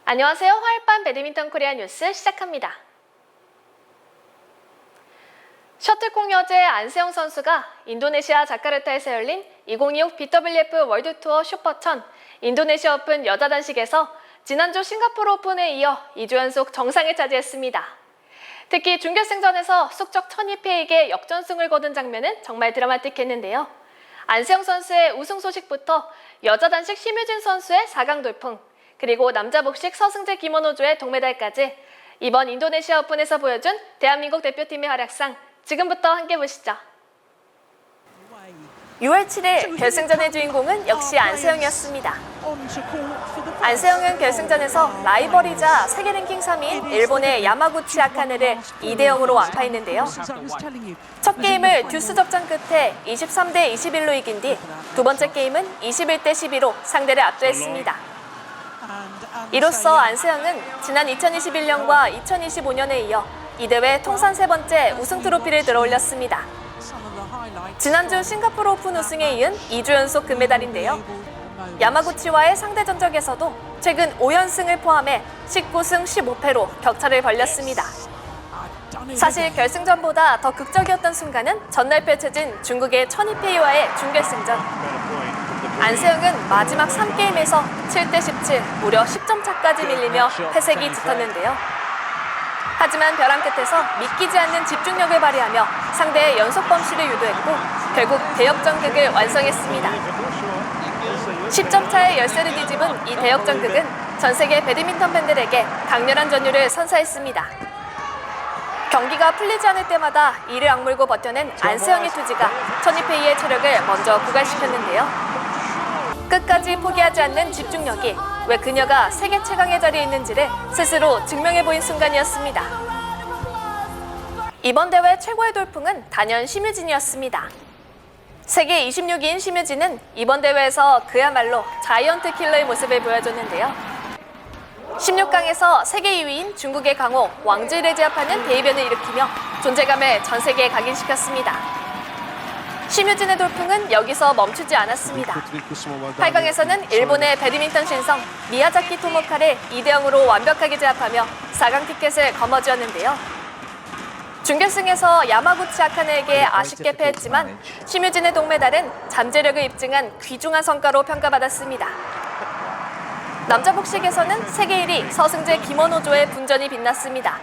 안녕하세요. 화요일밤 배드민턴 코리아 뉴스 시작합니다. 셔틀콕 여제 안세영 선수가 인도네시아 자카르타에서 열린 2025 BWF 월드투어 슈퍼1000 인도네시아 오픈 여자 단식에서 지난주 싱가포르 오픈에 이어 2주 연속 정상에 차지했습니다. 특히 준결승전에서 숙적 1200에게 역전승을 거둔 장면은 정말 드라마틱했는데요. 안세영 선수의 우승 소식부터 여자 단식 심유진 선수의 4강 돌풍, 그리고 남자 복식 서승재 김원호조의 동메달까지 이번 인도네시아 오픈에서 보여준 대한민국 대표팀의 활약상 지금부터 함께 보시죠. 6월 7일 결승전의 주인공은 역시 안세영이었습니다. 안세영은 결승전에서 라이벌이자 세계 랭킹 3위인 일본의 야마구치 아카네를 2대0으로 완파했는데요. 첫 게임을 듀스 접전 끝에 23대 21로 이긴 뒤 두 번째 게임은 21대 12로 상대를 압도했습니다. 이로써 안세영은 지난 2021년과 2025년에 이어 이 대회 통산 세 번째 우승 트로피를 들어올렸습니다. 지난주 싱가포르 오픈 우승에 이은 2주 연속 금메달인데요. 야마구치와의 상대 전적에서도 최근 5연승을 포함해 19승 15패로 격차를 벌렸습니다. 사실 결승전보다 더 극적이었던 순간은 전날 펼쳐진 중국의 1200A와의 준결승전. 안세영은 마지막 3게임에서 7대 17, 무려 10점 차까지 밀리며 패색이 짙었는데요. 하지만 벼랑 끝에서 믿기지 않는 집중력을 발휘하며 상대의 연속 범실을 유도했고 결국 대역전극을 완성했습니다. 10점 차의 열세를 뒤집은 이 대역전극은 전 세계 배드민턴 팬들에게 강렬한 전율을 선사했습니다. 경기가 풀리지 않을 때마다 이를 악물고 버텨낸 안세영의 투지가 1200A의 체력을 먼저 구갈시켰는데요. 끝까지 포기하지 않는 집중력이 왜 그녀가 세계 최강의 자리에 있는지를 스스로 증명해 보인 순간이었습니다. 이번 대회 최고의 돌풍은 단연 심유진이었습니다. 세계 26위인 심유진은 이번 대회에서 그야말로 자이언트 킬러의 모습을 보여줬는데요. 16강에서 세계 2위인 중국의 강호 왕즈를 제압하는 대이변을 일으키며 존재감을 전 세계에 각인시켰습니다. 심유진의 돌풍은 여기서 멈추지 않았습니다. 8강에서는 일본의 배드민턴 신성 미야자키 토모카를 2대0으로 완벽하게 제압하며 4강 티켓을 거머쥐었는데요. 준결승에서 야마구치 아카네에게 아쉽게 패했지만 심유진의 동메달은 잠재력을 입증한 귀중한 성과로 평가받았습니다. 남자 복식에서는 세계 1위 서승재 김원호조의 분전이 빛났습니다.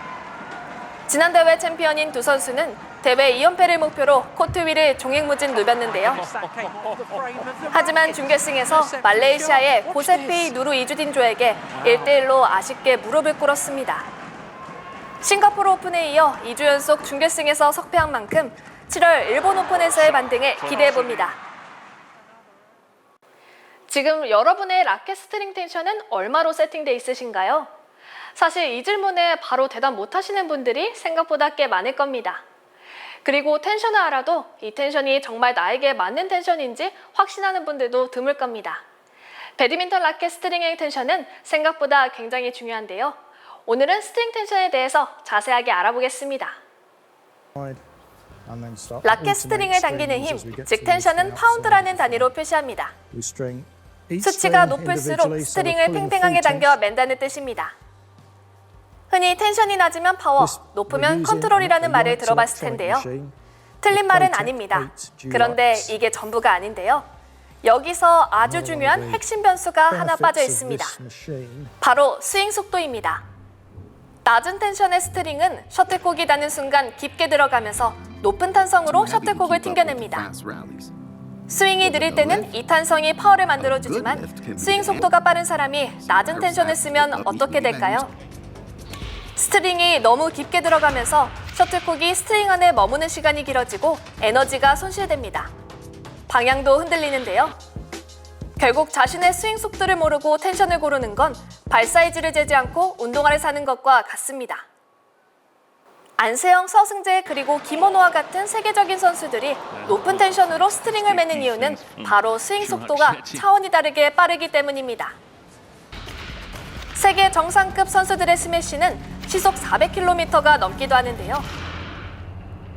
지난 대회 챔피언인 두 선수는 대회 2연패를 목표로 코트 위를 종횡무진 누볐는데요. 하지만 준결승에서 말레이시아의 고세페이 누루 이주딘조에게 1대1로 아쉽게 무릎을 꿇었습니다. 싱가포르 오픈에 이어 2주 연속 준결승에서 석패한 만큼 7월 일본 오픈에서의 반등을 기대해봅니다. 지금 여러분의 라켓 스트링 텐션은 얼마로 세팅돼 있으신가요? 사실 이 질문에 바로 대답 못하시는 분들이 생각보다 꽤 많을 겁니다. 그리고 텐션을 알아도 이 텐션이 정말 나에게 맞는 텐션인지 확신하는 분들도 드물 겁니다. 배드민턴 라켓 스트링의 텐션은 생각보다 굉장히 중요한데요. 오늘은 스트링 텐션에 대해서 자세하게 알아보겠습니다. 라켓 스트링을 당기는 힘, 즉 텐션은 파운드라는 단위로 표시합니다. 수치가 높을수록 스트링을 팽팽하게 당겨 맨다는 뜻입니다. 흔히 텐션이 낮으면 파워, 높으면 컨트롤이라는 말을 들어봤을 텐데요. 틀린 말은 아닙니다. 그런데 이게 전부가 아닌데요. 여기서 아주 중요한 핵심 변수가 하나 빠져 있습니다. 바로 스윙 속도입니다. 낮은 텐션의 스트링은 셔틀콕이 닿는 순간 깊게 들어가면서 높은 탄성으로 셔틀콕을 튕겨냅니다. 스윙이 느릴 때는 이 탄성이 파워를 만들어주지만 스윙 속도가 빠른 사람이 낮은 텐션을 쓰면 어떻게 될까요? 스트링이 너무 깊게 들어가면서 셔틀콕이 스트링 안에 머무는 시간이 길어지고 에너지가 손실됩니다. 방향도 흔들리는데요. 결국 자신의 스윙 속도를 모르고 텐션을 고르는 건 발 사이즈를 재지 않고 운동화를 사는 것과 같습니다. 안세영, 서승재 그리고 김원호와 같은 세계적인 선수들이 높은 텐션으로 스트링을 매는 이유는 바로 스윙 속도가 차원이 다르게 빠르기 때문입니다. 세계 정상급 선수들의 스매시는 시속 400km가 넘기도 하는데요.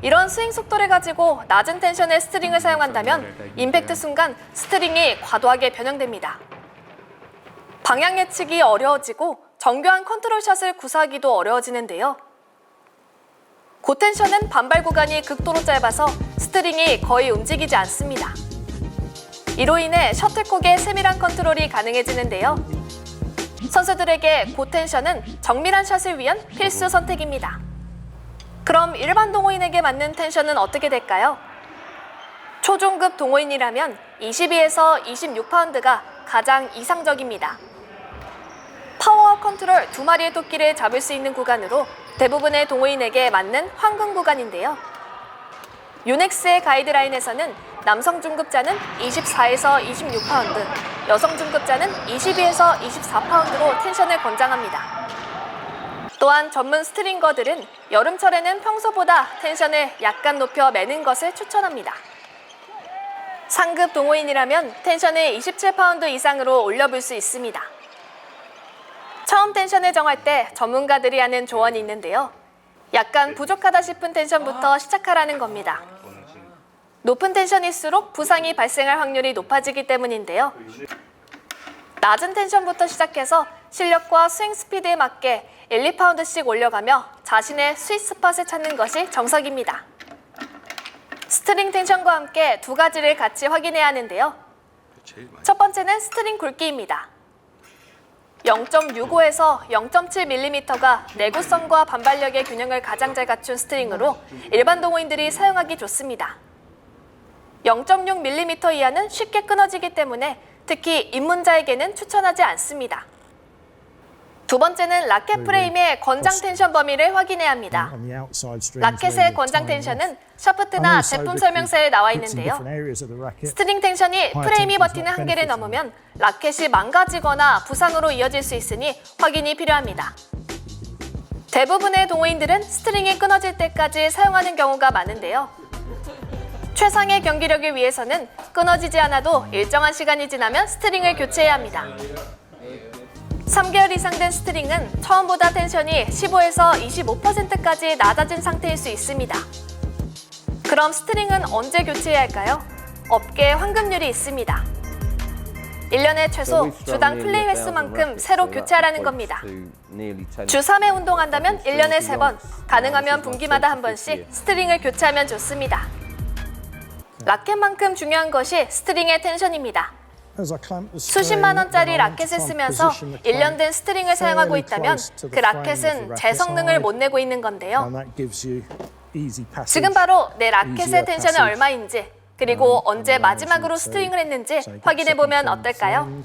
이런 스윙 속도를 가지고 낮은 텐션의 스트링을 사용한다면 임팩트 순간 스트링이 과도하게 변형됩니다. 방향 예측이 어려워지고 정교한 컨트롤샷을 구사하기도 어려워지는데요. 고텐션은 반발 구간이 극도로 짧아서 스트링이 거의 움직이지 않습니다. 이로 인해 셔틀콕의 세밀한 컨트롤이 가능해지는데요. 선수들에게 고텐션은 정밀한 샷을 위한 필수 선택입니다. 그럼 일반 동호인에게 맞는 텐션은 어떻게 될까요? 초중급 동호인이라면 22에서 26파운드가 가장 이상적입니다. 파워와 컨트롤 두 마리의 토끼를 잡을 수 있는 구간으로 대부분의 동호인에게 맞는 황금 구간인데요. 유넥스의 가이드라인에서는 남성 중급자는 24에서 26파운드, 여성 중급자는 22에서 24파운드로 텐션을 권장합니다. 또한 전문 스트링거들은 여름철에는 평소보다 텐션을 약간 높여 매는 것을 추천합니다. 상급 동호인이라면 텐션을 27파운드 이상으로 올려볼 수 있습니다. 처음 텐션을 정할 때 전문가들이 하는 조언이 있는데요. 약간 부족하다 싶은 텐션부터 시작하라는 겁니다. 높은 텐션일수록 부상이 발생할 확률이 높아지기 때문인데요. 낮은 텐션부터 시작해서 실력과 스윙 스피드에 맞게 1, 2파운드씩 올려가며 자신의 스윗 스팟을 찾는 것이 정석입니다. 스트링 텐션과 함께 두 가지를 같이 확인해야 하는데요. 첫 번째는 스트링 굵기입니다. 0.65에서 0.7mm가 내구성과 반발력의 균형을 가장 잘 갖춘 스트링으로 일반 동호인들이 사용하기 좋습니다. 0.6mm 이하는 쉽게 끊어지기 때문에 특히 입문자에게는 추천하지 않습니다. 두 번째는 라켓 프레임의 권장 텐션 범위를 확인해야 합니다. 라켓의 권장 텐션은 샤프트나 제품 설명서에 나와 있는데요. 스트링 텐션이 프레임이 버티는 한계를 넘으면 라켓이 망가지거나 부상으로 이어질 수 있으니 확인이 필요합니다. 대부분의 동호인들은 스트링이 끊어질 때까지 사용하는 경우가 많은데요. 최상의 경기력을 위해서는 끊어지지 않아도 일정한 시간이 지나면 스트링을 교체해야 합니다. 3개월 이상 된 스트링은 처음보다 텐션이 15에서 25%까지 낮아진 상태일 수 있습니다. 그럼 스트링은 언제 교체해야 할까요? 업계에 황금률이 있습니다. 1년에 최소 주당 플레이 횟수만큼 새로 교체하라는 겁니다. 주 3회 운동한다면 1년에 3번, 가능하면 분기마다 한 번씩 스트링을 교체하면 좋습니다. 라켓만큼 중요한 것이 스트링의 텐션입니다. 수십만 원짜리 라켓을 쓰면서 1년 된 스트링을 사용하고 있다면 그 라켓은 제 성능을 못 내고 있는 건데요. 지금 바로 내 라켓의 텐션은 얼마인지 그리고 언제 마지막으로 스트링을 했는지 확인해보면 어떨까요?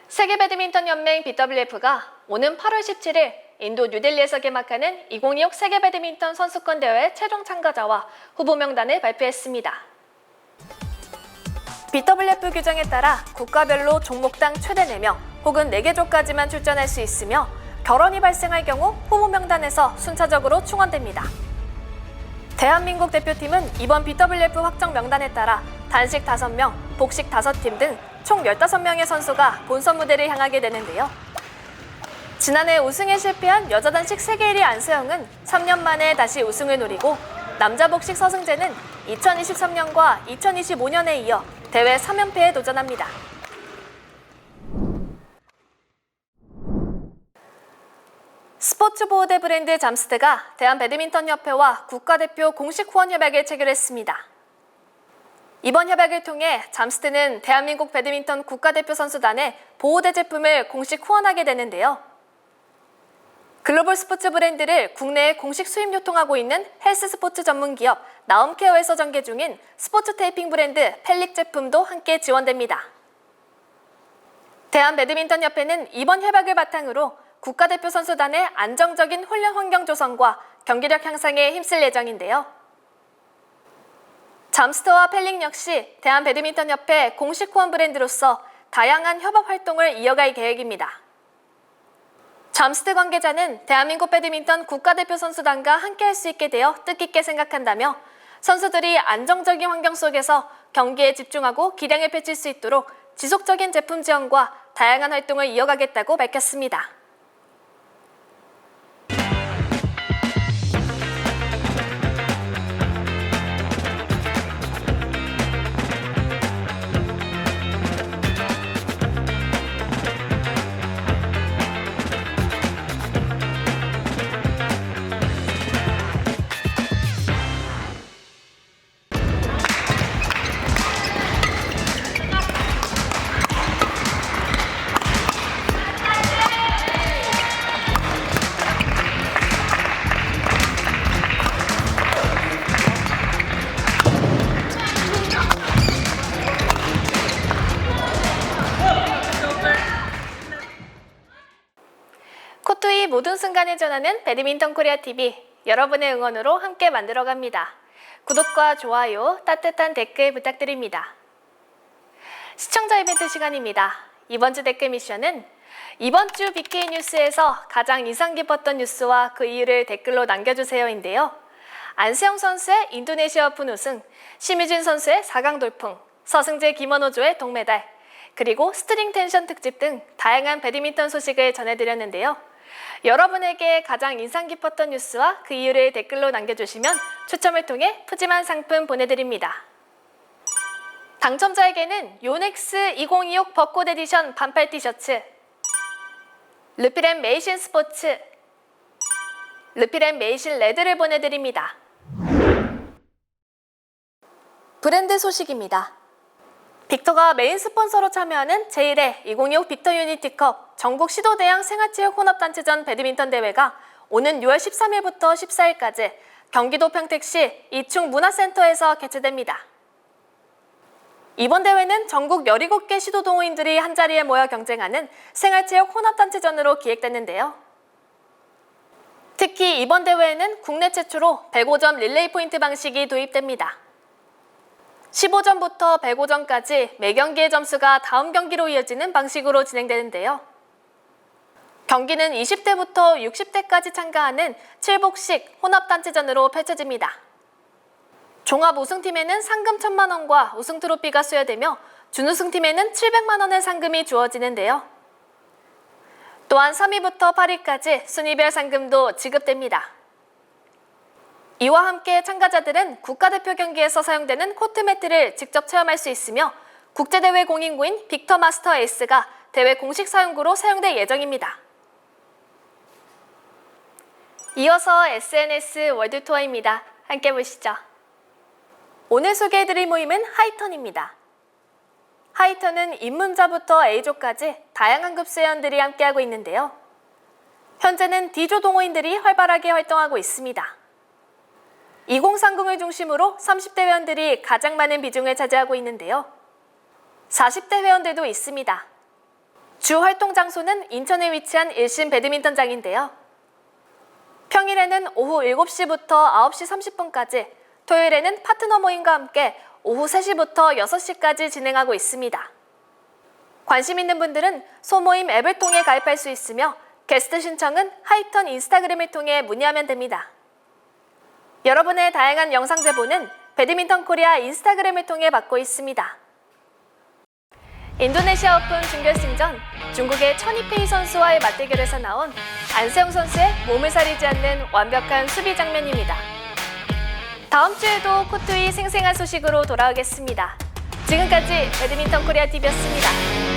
세계 배드민턴 연맹 BWF가 오는 8월 17일 인도 뉴델리에서 개막하는 2026 세계 배드민턴 선수권 대회 최종 참가자와 후보 명단을 발표했습니다. BWF 규정에 따라 국가별로 종목당 최대 4명 혹은 4개 조까지만 출전할 수 있으며 결혼이 발생할 경우 후보 명단에서 순차적으로 충원됩니다. 대한민국 대표팀은 이번 BWF 확정 명단에 따라 단식 5명, 복식 5팀 등 총 15명의 선수가 본선 무대를 향하게 되는데요. 지난해 우승에 실패한 여자 단식 세계 1위 안서영은 3년 만에 다시 우승을 노리고 남자 복식 서승재는 2023년과 2025년에 이어 대회 3연패에 도전합니다. 스포츠 보호대 브랜드 잠스트가 대한배드민턴협회와 국가대표 공식 후원 협약을 체결했습니다. 이번 협약을 통해 잠스트는 대한민국 배드민턴 국가대표 선수단의 보호대 제품을 공식 후원하게 되는데요. 글로벌 스포츠 브랜드를 국내에 공식 수입 유통하고 있는 헬스 스포츠 전문 기업 나움케어에서 전개 중인 스포츠 테이핑 브랜드 펠릭 제품도 함께 지원됩니다. 대한배드민턴협회는 이번 협약을 바탕으로 국가대표 선수단의 안정적인 훈련 환경 조성과 경기력 향상에 힘쓸 예정인데요. 잠스트와 펠릭 역시 대한배드민턴협회 공식 후원 브랜드로서 다양한 협업 활동을 이어갈 계획입니다. 잠스트 관계자는 대한민국 배드민턴 국가대표 선수단과 함께할 수 있게 되어 뜻깊게 생각한다며 선수들이 안정적인 환경 속에서 경기에 집중하고 기량을 펼칠 수 있도록 지속적인 제품 지원과 다양한 활동을 이어가겠다고 밝혔습니다. 모든 순간을 전하는 배드민턴 코리아 TV, 여러분의 응원으로 함께 만들어갑니다. 구독과 좋아요, 따뜻한 댓글 부탁드립니다. 시청자 이벤트 시간입니다. 이번 주 댓글 미션은 이번 주 BK 뉴스에서 가장 인상 깊었던 뉴스와 그 이유를 댓글로 남겨주세요인데요. 안세영 선수의 인도네시아 오픈 우승, 심유진 선수의 4강 돌풍, 서승재 김원호조의 동메달, 그리고 스트링 텐션 특집 등 다양한 배드민턴 소식을 전해드렸는데요. 여러분에게 가장 인상 깊었던 뉴스와 그 이유를 댓글로 남겨주시면 추첨을 통해 푸짐한 상품 보내드립니다. 당첨자에게는 요넥스 2026 벚꽃 에디션 반팔 티셔츠, 르필앤 메이신 스포츠, 르필앤 메이신 레드를 보내드립니다. 브랜드 소식입니다. 빅터가 메인 스폰서로 참여하는 제1회 2026 빅터 유니티컵 전국 시도대항 생활체육 혼합단체전 배드민턴 대회가 오는 6월 13일부터 14일까지 경기도 평택시 이충 문화센터에서 개최됩니다. 이번 대회는 전국 17개 시도 동호인들이 한자리에 모여 경쟁하는 생활체육 혼합단체전으로 기획됐는데요. 특히 이번 대회에는 국내 최초로 105점 릴레이 포인트 방식이 도입됩니다. 15점부터 105점까지 매 경기의 점수가 다음 경기로 이어지는 방식으로 진행되는데요. 경기는 20대부터 60대까지 참가하는 7복식 혼합단체전으로 펼쳐집니다. 종합 우승팀에는 상금 1,000만 원과 우승 트로피가 수여되며 준우승팀에는 700만 원의 상금이 주어지는데요. 또한 3위부터 8위까지 순위별 상금도 지급됩니다. 이와 함께 참가자들은 국가대표 경기에서 사용되는 코트매트를 직접 체험할 수 있으며 국제대회 공인구인 빅터 마스터 S가 대회 공식 사용구로 사용될 예정입니다. 이어서 SNS 월드 투어입니다. 함께 보시죠. 오늘 소개해드릴 모임은 하이턴입니다. 하이턴은 입문자부터 A조까지 다양한 급 수혜원들이 함께하고 있는데요. 현재는 D조 동호인들이 활발하게 활동하고 있습니다. 2030을 중심으로 30대 회원들이 가장 많은 비중을 차지하고 있는데요. 40대 회원들도 있습니다. 주 활동 장소는 인천에 위치한 일신 배드민턴장인데요. 평일에는 오후 7시부터 9시 30분까지, 토요일에는 파트너 모임과 함께 오후 3시부터 6시까지 진행하고 있습니다. 관심 있는 분들은 소모임 앱을 통해 가입할 수 있으며 게스트 신청은 하이턴 인스타그램을 통해 문의하면 됩니다. 여러분의 다양한 영상 제보는 배드민턴 코리아 인스타그램을 통해 받고 있습니다. 인도네시아 오픈 준결승전 중국의 천이페이 선수와의 맞대결에서 나온 안세영 선수의 몸을 사리지 않는 완벽한 수비 장면입니다. 다음 주에도 코트 위 생생한 소식으로 돌아오겠습니다. 지금까지 배드민턴 코리아 TV였습니다.